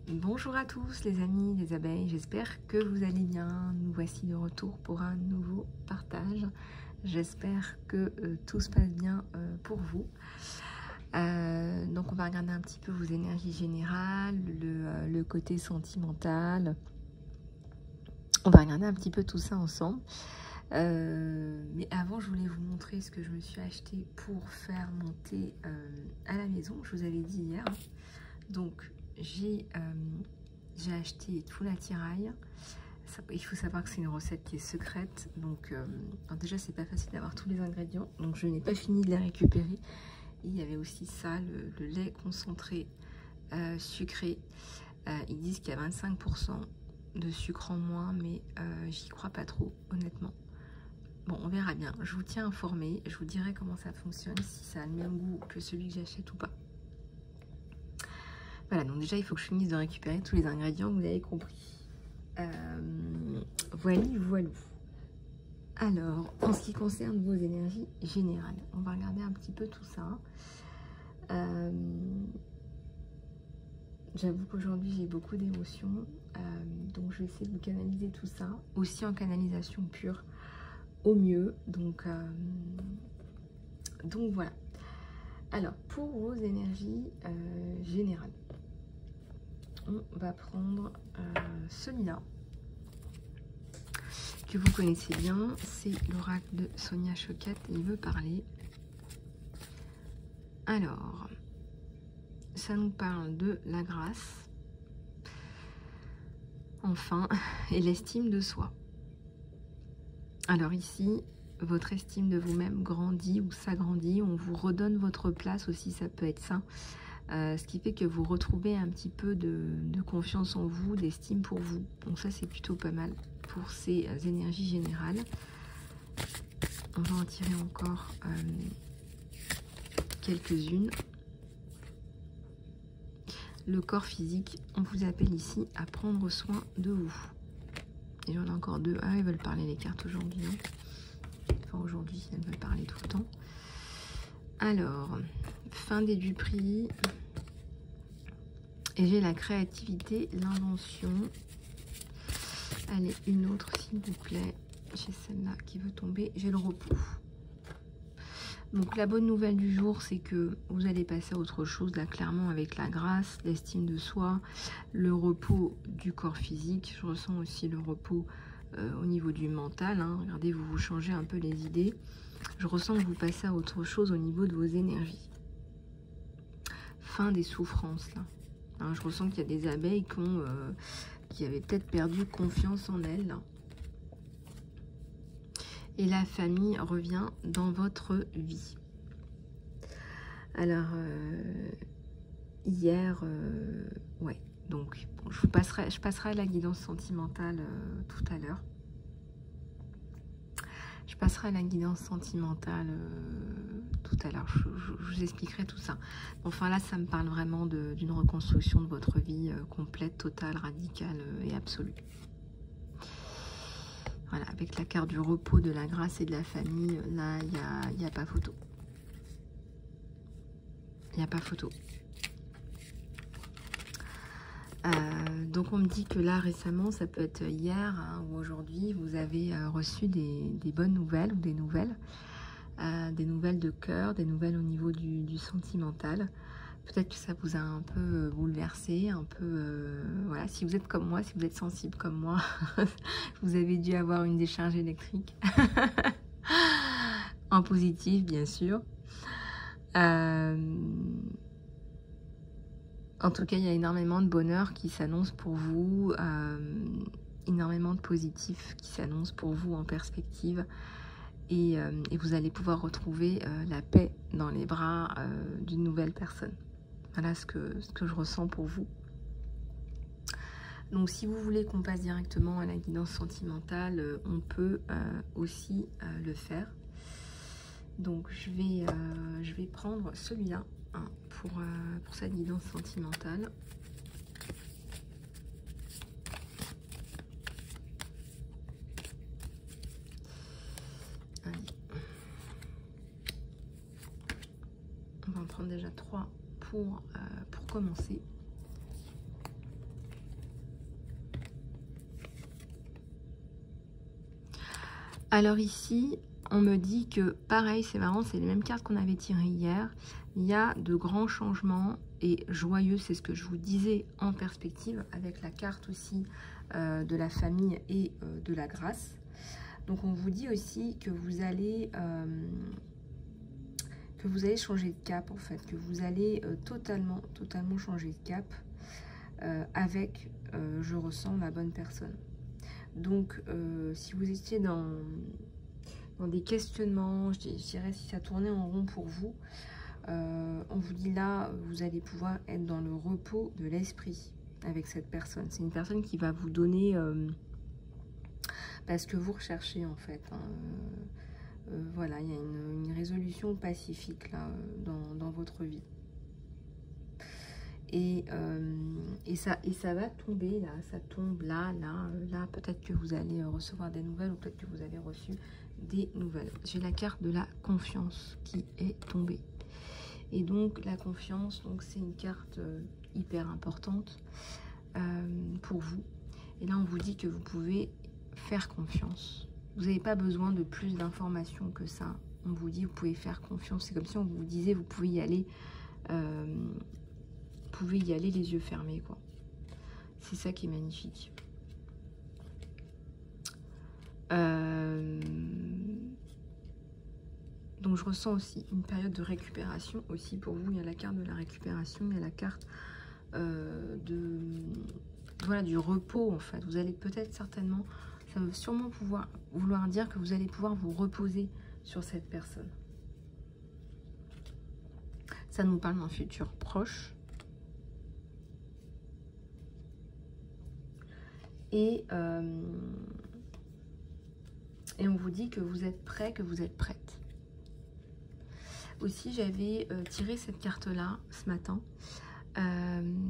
Bonjour à tous les amis des abeilles, j'espère que vous allez bien. Nous voici de retour pour un nouveau partage. J'espère que tout se passe bien pour vous. Donc on va regarder un petit peu vos énergies générales, le côté sentimental. On va regarder un petit peu tout ça ensemble. Mais avant, je voulais vous montrer ce que je me suis acheté pour faire monter à la maison. Je vous avais dit hier. Donc j'ai acheté tout l'attirail. Il faut savoir que c'est une recette qui est secrète. Donc alors déjà, c'est pas facile d'avoir tous les ingrédients. Donc je n'ai pas fini de les récupérer. Et il y avait aussi ça, le lait concentré sucré. Ils disent qu'il y a 25% de sucre en moins, mais j'y crois pas trop, honnêtement. Bon, on verra bien. Je vous tiens informé. Je vous dirai comment ça fonctionne, si ça a le même goût que celui que j'achète ou pas. Voilà, donc déjà, il faut que je finisse de récupérer tous les ingrédients, vous avez compris. Voilà. Alors, en ce qui concerne vos énergies générales, on va regarder un petit peu tout ça. J'avoue qu'aujourd'hui, j'ai beaucoup d'émotions. Donc, je vais essayer de vous canaliser tout ça. Aussi en canalisation pure, au mieux. Donc voilà. Alors, pour vos énergies générales, on va prendre celui-là que vous connaissez bien, c'est l'oracle de Sonia Choquette et il veut parler. Alors, ça nous parle de la grâce, enfin, et l'estime de soi. Alors ici, votre estime de vous-même grandit ou s'agrandit, on vous redonne votre place aussi, ça peut être ça. Ce qui fait que vous retrouvez un petit peu de confiance en vous, d'estime pour vous. Donc ça, c'est plutôt pas mal pour ces énergies générales. On va en tirer encore quelques-unes. Le corps physique, on vous appelle ici à prendre soin de vous. Et j'en ai encore deux. Ah, ils veulent parler les cartes aujourd'hui. Hein. Enfin, aujourd'hui, elles veulent parler tout le temps. Alors, fin des du prix. Et j'ai la créativité, l'invention. Allez, une autre, s'il vous plaît. J'ai celle-là qui veut tomber. J'ai le repos. Donc, la bonne nouvelle du jour, c'est que vous allez passer à autre chose, là, clairement, avec la grâce, l'estime de soi, le repos du corps physique. Je ressens aussi le repos au niveau du mental. Hein. Regardez, vous changez un peu les idées. Je ressens que vous passez à autre chose au niveau de vos énergies. Fin des souffrances, là. Hein, je ressens qu'il y a des abeilles qui avaient peut-être perdu confiance en elles. Là. Et la famille revient dans votre vie. Alors, hier, ouais, donc bon, je passerai à la guidance sentimentale tout à l'heure. Je passerai à la guidance sentimentale tout à l'heure. Je vous expliquerai tout ça. Enfin là, ça me parle vraiment d'une reconstruction de votre vie complète, totale, radicale et absolue. Voilà, avec la carte du repos, de la grâce et de la famille, là, il n'y a pas photo. Il n'y a pas photo. Donc on me dit que là récemment, ça peut être hier hein, ou aujourd'hui, vous avez reçu des bonnes nouvelles ou des nouvelles de cœur, des nouvelles au niveau du sentimental. Peut-être que ça vous a un peu bouleversé, un peu... voilà, si vous êtes comme moi, si vous êtes sensible comme moi, vous avez dû avoir une décharge électrique. En positif, bien sûr. En tout cas, il y a énormément de bonheur qui s'annonce pour vous, énormément de positif qui s'annonce pour vous en perspective. Et vous allez pouvoir retrouver la paix dans les bras d'une nouvelle personne. Voilà ce que je ressens pour vous. Donc si vous voulez qu'on passe directement à la guidance sentimentale, on peut aussi le faire. Donc je vais prendre celui-là hein, pour cette guidance sentimentale. Allez. On va en prendre déjà 3 pour commencer. Alors ici, on me dit que, pareil, c'est marrant, c'est les mêmes cartes qu'on avait tirées hier. Il y a de grands changements et joyeux, c'est ce que je vous disais en perspective, avec la carte aussi de la famille et de la grâce. Donc on vous dit aussi que vous allez changer de cap, en fait, que vous allez totalement changer de cap avec, je ressens, la bonne personne. Donc, si vous étiez dans des questionnements, je dirais si ça tournait en rond pour vous, on vous dit là, vous allez pouvoir être dans le repos de l'esprit avec cette personne. C'est une personne qui va vous donner ce que vous recherchez, en fait. Hein. Voilà, il y a une résolution pacifique là dans votre vie. Et ça va tomber là, ça tombe là, peut-être que vous allez recevoir des nouvelles ou peut-être que vous avez reçu des nouvelles. J'ai la carte de la confiance qui est tombée. Et donc la confiance, c'est une carte hyper importante pour vous. Et là on vous dit que vous pouvez faire confiance. Vous n'avez pas besoin de plus d'informations que ça. On vous dit vous pouvez faire confiance. C'est comme si on vous disait vous pouvez y aller. Les yeux fermés, quoi. C'est ça qui est magnifique. Donc je ressens aussi une période de récupération aussi pour vous. Il y a la carte de la récupération, il y a la carte du repos, en fait. Vous allez peut-être certainement, ça veut sûrement vouloir dire que vous allez pouvoir vous reposer sur cette personne. Ça nous parle d'un futur proche. Et on vous dit que vous êtes prêt, que vous êtes prête. Aussi, j'avais tiré cette carte-là ce matin.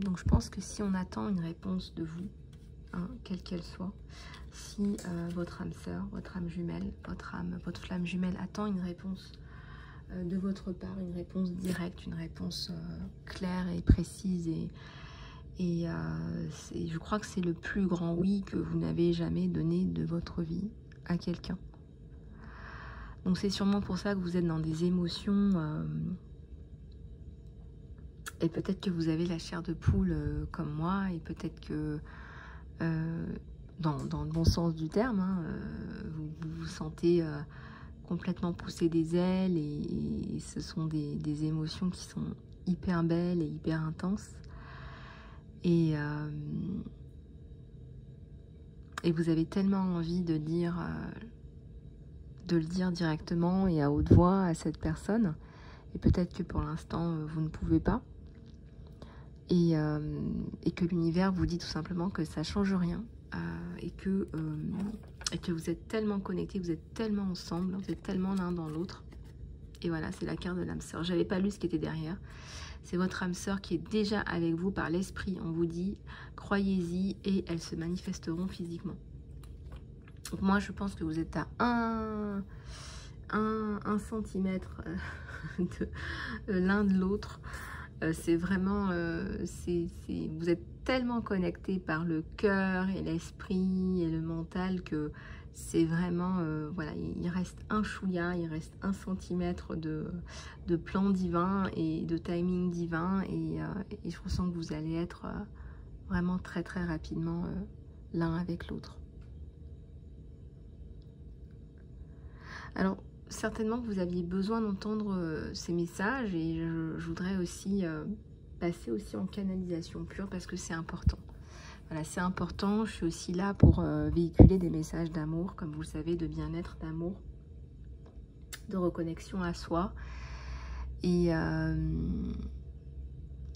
Donc, je pense que si on attend une réponse de vous, hein, quelle qu'elle soit, si votre âme sœur, votre âme jumelle, votre flamme jumelle attend une réponse de votre part, une réponse directe, une réponse claire et précise et je crois que c'est le plus grand oui que vous n'avez jamais donné de votre vie à quelqu'un. Donc c'est sûrement pour ça que vous êtes dans des émotions et peut-être que vous avez la chair de poule comme moi et peut-être que dans le bon sens du terme, hein, vous vous sentez complètement pousser des ailes et ce sont des émotions qui sont hyper belles et hyper intenses. Et vous avez tellement envie de le dire directement et à haute voix à cette personne. Et peut-être que pour l'instant, vous ne pouvez pas. Et que l'univers vous dit tout simplement que ça ne change rien. Et que vous êtes tellement connectés, vous êtes tellement ensemble, vous êtes tellement l'un dans l'autre. Et voilà, c'est la carte de l'âme sœur. Je n'avais pas lu ce qui était derrière. C'est votre âme sœur qui est déjà avec vous par l'esprit. On vous dit, croyez-y et elles se manifesteront physiquement. Donc moi, je pense que vous êtes à 1 centimètre de l'un de l'autre. C'est vraiment, vous êtes tellement connectés par le cœur et l'esprit et le mental que c'est vraiment, voilà, il reste un chouïa, il reste 1 centimètre de plan divin et de timing divin et je ressens que vous allez être vraiment très très rapidement l'un avec l'autre. Alors, certainement que vous aviez besoin d'entendre ces messages et je voudrais aussi passer aussi en canalisation pure parce que c'est important. Voilà, c'est important. Je suis aussi là pour véhiculer des messages d'amour, comme vous le savez, de bien-être, d'amour, de reconnexion à soi. Et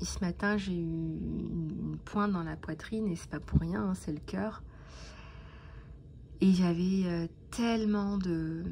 ce matin, j'ai eu une pointe dans la poitrine et c'est pas pour rien, hein, c'est le cœur. Et j'avais tellement de...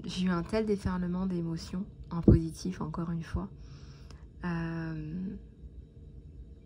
J'ai eu un tel déferlement d'émotions, en positif encore une fois.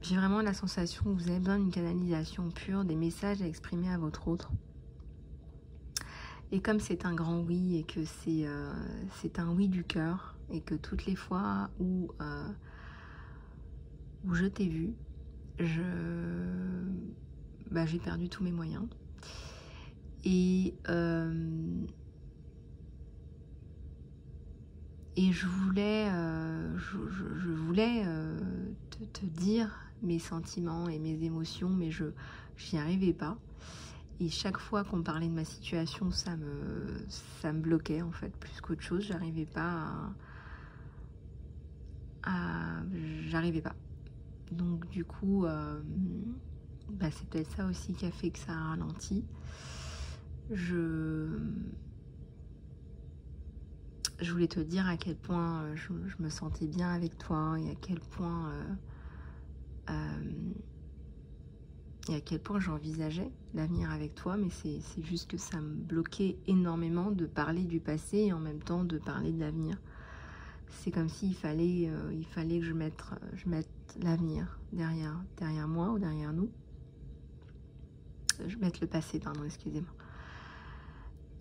J'ai vraiment la sensation que vous avez besoin d'une canalisation pure, des messages à exprimer à votre autre. Et comme c'est un grand oui et que c'est un oui du cœur et que toutes les fois où je t'ai vu, j'ai perdu tous mes moyens. Et Et je voulais, te dire mes sentiments et mes émotions, mais j'y arrivais pas. Et chaque fois qu'on parlait de ma situation, ça me bloquait en fait, plus qu'autre chose. J'arrivais pas j'arrivais pas. Donc du coup, c'est peut-être ça aussi qui a fait que ça a ralenti. Je voulais te dire à quel point je me sentais bien avec toi et à quel point j'envisageais l'avenir avec toi, mais c'est juste que ça me bloquait énormément de parler du passé et en même temps de parler de l'avenir. C'est comme s'il fallait, que je mette l'avenir derrière moi ou derrière nous. Je mette le passé, pardon, excusez-moi.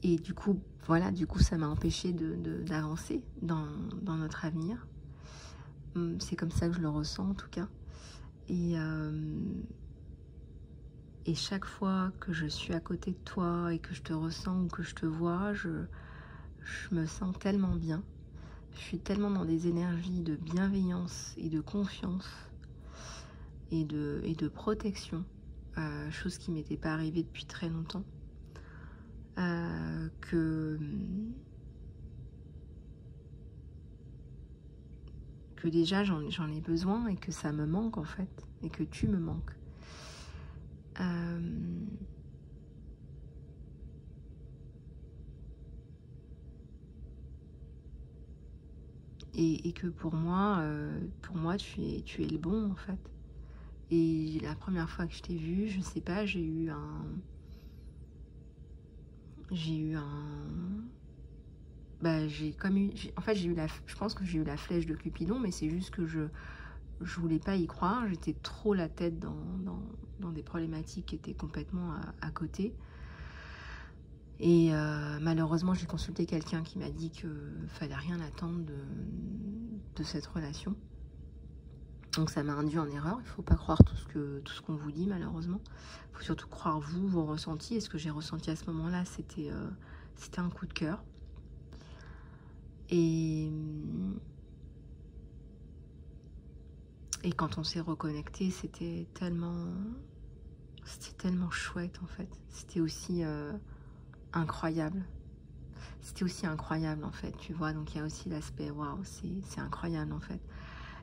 Et du coup, voilà, ça m'a empêché d'avancer dans notre avenir. C'est comme ça que je le ressens en tout cas. Et chaque fois que je suis à côté de toi et que je te ressens ou que je te vois, je me sens tellement bien. Je suis tellement dans des énergies de bienveillance et de confiance et de protection, chose qui m'était pas arrivée depuis très longtemps, que déjà j'en ai besoin et que ça me manque en fait, et que tu me manques. Et que pour moi, tu es le bon en fait. Et la première fois que je t'ai vu, je sais pas, j'ai eu je pense que j'ai eu la flèche de Cupidon, mais c'est juste que je voulais pas y croire. J'étais trop la tête dans des problématiques qui étaient complètement à côté. Et malheureusement, j'ai consulté quelqu'un qui m'a dit qu'il fallait rien attendre de cette relation. Donc ça m'a induit en erreur. Il ne faut pas croire tout ce qu'on vous dit, malheureusement. Il faut surtout croire vous, vos ressentis. Et ce que j'ai ressenti à ce moment-là, c'était un coup de cœur. Et quand on s'est reconnecté, c'était tellement chouette en fait. C'était aussi incroyable. C'était aussi incroyable en fait, tu vois. Donc il y a aussi l'aspect waouh, c'est incroyable en fait.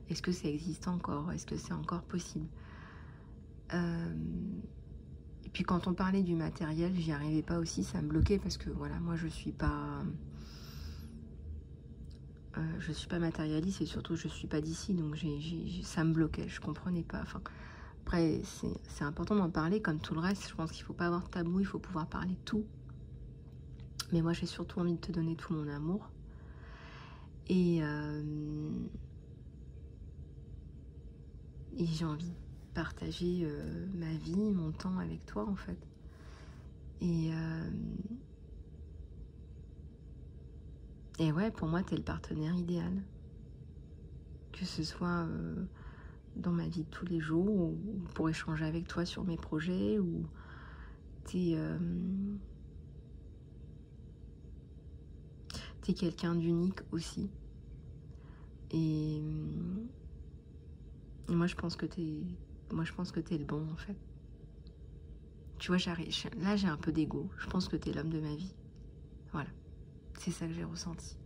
Est-ce que ça existe encore? Est-ce que c'est encore possible? Et puis quand on parlait du matériel, j'y arrivais pas aussi, ça me bloquait parce que voilà, moi je suis pas matérialiste et surtout je suis pas d'ici, donc ça me bloquait, je comprenais pas. Enfin, après c'est important d'en parler comme tout le reste. Je pense qu'il faut pas avoir de tabou, il faut pouvoir parler de tout. Mais moi j'ai surtout envie de te donner tout mon amour. Et j'ai envie de partager ma vie, mon temps avec toi en fait. Et ouais, pour moi, t'es le partenaire idéal. Que ce soit dans ma vie de tous les jours, ou pour échanger avec toi sur mes projets, ou t'es quelqu'un d'unique aussi. Et moi, je pense que t'es le bon, en fait. Tu vois, là, j'ai un peu d'ego. Je pense que t'es l'homme de ma vie. Voilà. C'est ça que j'ai ressenti.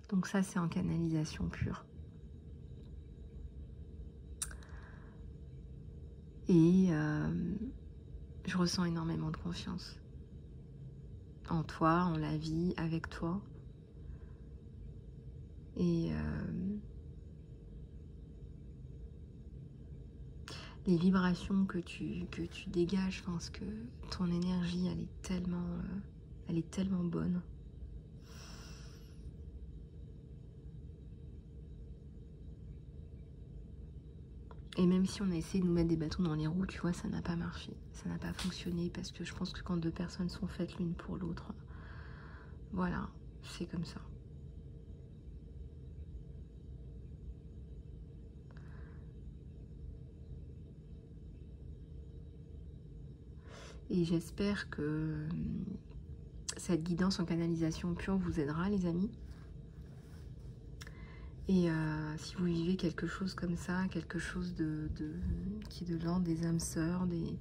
Donc ça, c'est en canalisation pure. Et je ressens énormément de confiance en toi, en la vie, avec toi. Et les vibrations que tu dégages, parce que ton énergie, elle est tellement bonne. Et même si on a essayé de nous mettre des bâtons dans les roues, tu vois, ça n'a pas marché. Ça n'a pas fonctionné parce que je pense que quand deux personnes sont faites l'une pour l'autre, voilà, c'est comme ça. Et j'espère que cette guidance en canalisation pure vous aidera, les amis. Et si vous vivez quelque chose comme ça, quelque chose qui est de l'ordre des âmes sœurs, des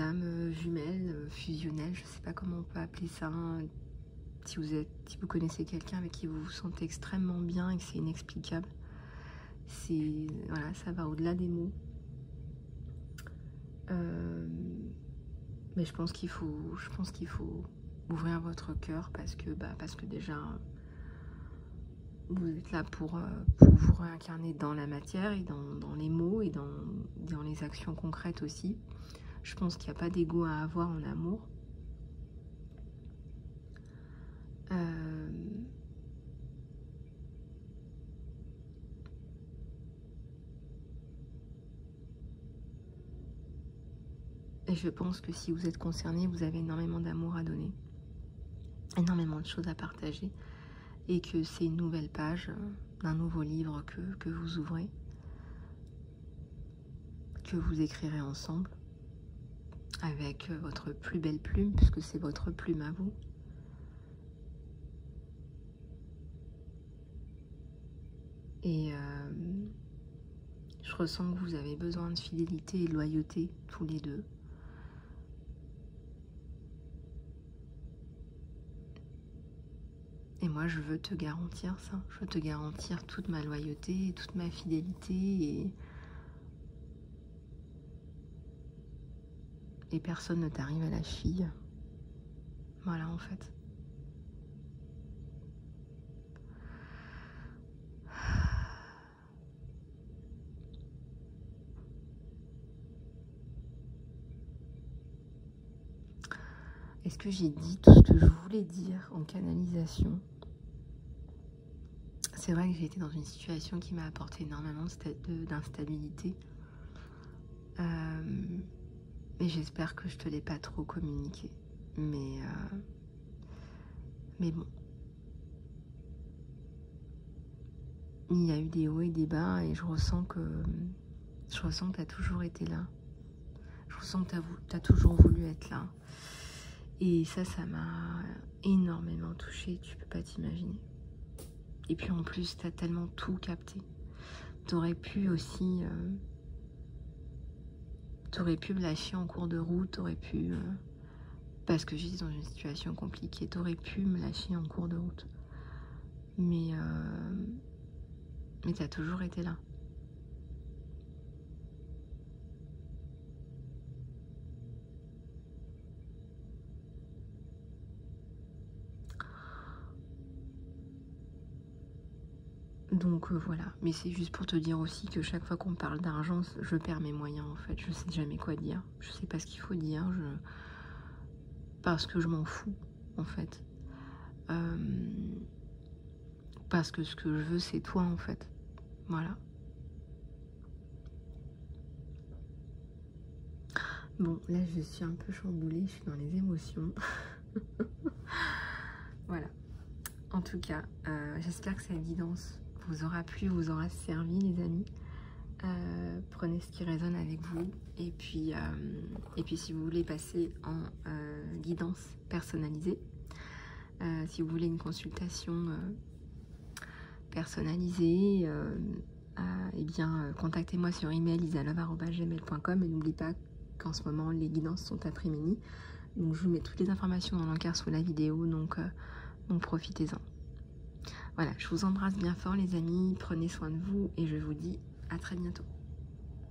âmes jumelles, fusionnelles, je ne sais pas comment on peut appeler ça, hein. Si vous connaissez quelqu'un avec qui vous vous sentez extrêmement bien et que c'est inexplicable, voilà, ça va au-delà des mots. Mais je pense qu'il faut ouvrir votre cœur parce que déjà vous êtes là pour vous réincarner dans la matière et dans les mots et dans les actions concrètes aussi. Je pense qu'il n'y a pas d'ego à avoir en amour. Et je pense que si vous êtes concerné, vous avez énormément d'amour à donner, énormément de choses à partager, et que c'est une nouvelle page d'un nouveau livre que vous ouvrez, que vous écrirez ensemble, avec votre plus belle plume, puisque c'est votre plume à vous. Et je ressens que vous avez besoin de fidélité et de loyauté, tous les deux. Et moi, je veux te garantir ça. Je veux te garantir toute ma loyauté, toute ma fidélité. Et personne ne t'arrive à la cheville. Voilà, en fait. Est-ce que j'ai dit tout ce que je voulais dire en canalisation? C'est vrai que j'ai été dans une situation qui m'a apporté énormément d'instabilité. Mais j'espère que je te l'ai pas trop communiqué. Mais bon. Il y a eu des hauts et des bas et je ressens que tu as toujours été là. Je ressens que tu as toujours voulu être là. Et ça m'a énormément touchée, tu peux pas t'imaginer. Et puis en plus, tu as tellement tout capté. Tu aurais pu aussi... tu aurais pu me lâcher en cours de route, tu aurais pu... parce que j'étais dans une situation compliquée, tu aurais pu me lâcher en cours de route. Mais tu as toujours été là. Donc voilà, mais c'est juste pour te dire aussi que chaque fois qu'on parle d'argent, je perds mes moyens en fait. Je sais jamais quoi dire, je sais pas ce qu'il faut dire, parce que je m'en fous en fait. Parce que ce que je veux c'est toi en fait. Voilà. Bon, là je suis un peu chamboulée, je suis dans les émotions. Voilà. En tout cas, j'espère que cette guidance vous aura plu, vous aura servi les amis. Prenez ce qui résonne avec vous et puis si vous voulez passer en guidance personnalisée, si vous voulez une consultation personnalisée, eh bien contactez-moi sur email isalove@gmail.com et n'oubliez pas qu'en ce moment les guidances sont à prix mini, donc je vous mets toutes les informations dans l'encart sous la vidéo, donc profitez-en. Voilà, je vous embrasse bien fort les amis, prenez soin de vous et je vous dis à très bientôt.